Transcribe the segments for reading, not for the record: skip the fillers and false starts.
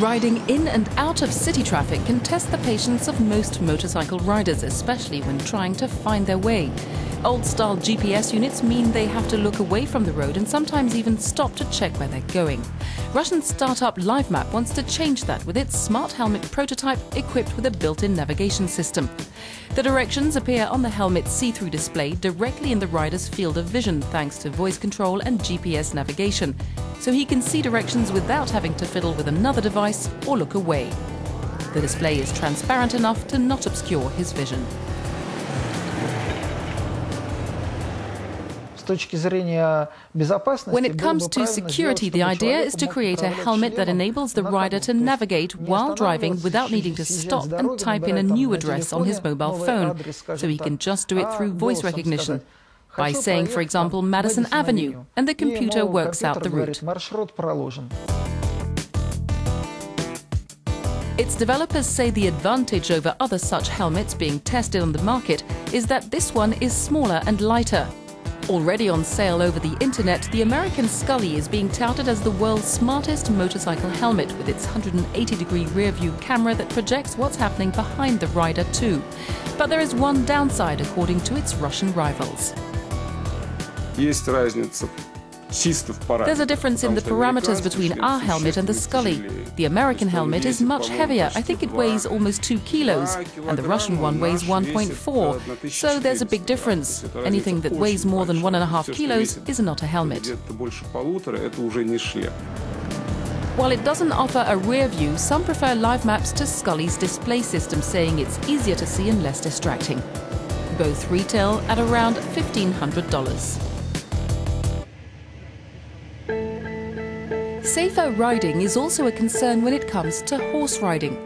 Riding in and out of city traffic can test the patience of most motorcycle riders, especially when trying to find their way. Old-style GPS units mean they have to look away from the road and sometimes even stop to check where they're going. Russian startup LiveMap wants to change that with its smart helmet prototype equipped with a built-in navigation system. The directions appear on the helmet's see-through display directly in the rider's field of vision thanks to voice control and GPS navigation, so he can see directions without having to fiddle with another device or look away. The display is transparent enough to not obscure his vision. When it comes to security, the idea is to create a helmet that enables the rider to navigate while driving without needing to stop and type in a new address on his mobile phone, so he can just do it through voice recognition, by saying, for example, Madison Avenue, and the computer works out the route. Its developers say the advantage over other such helmets being tested on the market is that this one is smaller and lighter. Already on sale over the internet, the American Scully is being touted as the world's smartest motorcycle helmet with its 180-degree rear-view camera that projects what's happening behind the rider too. But there is one downside according to its Russian rivals. There's a difference in the parameters between our helmet and the Scully. The American helmet is much heavier. I think it weighs almost 2 kilos, and the Russian one weighs 1.4. So there's a big difference. Anything that weighs more than 1.5 kilos is not a helmet. While it doesn't offer a rear view, some prefer LiveMap's to Scully's display system, saying it's easier to see and less distracting. Both retail at around $1,500. Safer riding is also a concern when it comes to horse riding.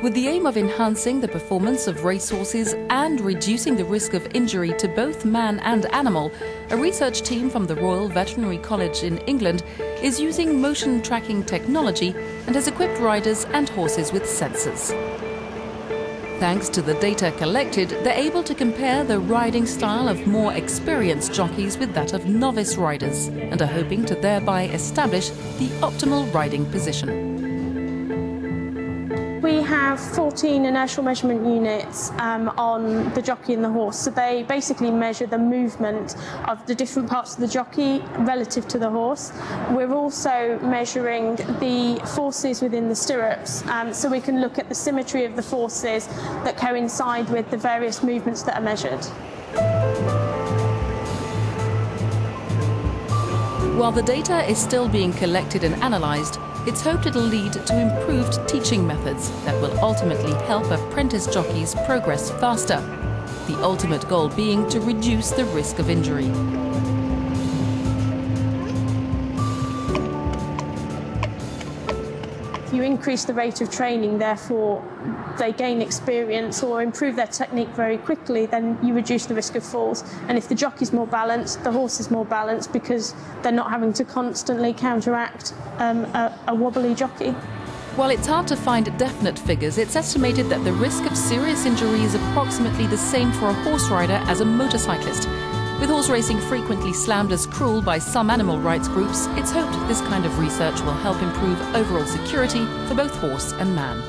With the aim of enhancing the performance of racehorses and reducing the risk of injury to both man and animal, a research team from the Royal Veterinary College in England is using motion tracking technology and has equipped riders and horses with sensors. Thanks to the data collected, they're able to compare the riding style of more experienced jockeys with that of novice riders and are hoping to thereby establish the optimal riding position. We have 14 inertial measurement units on the jockey and the horse, so they basically measure the movement of the different parts of the jockey relative to the horse. We're also measuring the forces within the stirrups, so we can look at the symmetry of the forces that coincide with the various movements that are measured. While the data is still being collected and analysed, it's hoped it'll lead to improved teaching methods that will ultimately help apprentice jockeys progress faster, the ultimate goal being to reduce the risk of injury. If you increase the rate of training, therefore they gain experience or improve their technique very quickly, then you reduce the risk of falls. And if the jockey's more balanced, the horse is more balanced because they're not having to constantly counteract a wobbly jockey. While it's hard to find definite figures, it's estimated that the risk of serious injury is approximately the same for a horse rider as a motorcyclist. With horse racing frequently slammed as cruel by some animal rights groups, it's hoped this kind of research will help improve overall security for both horse and man.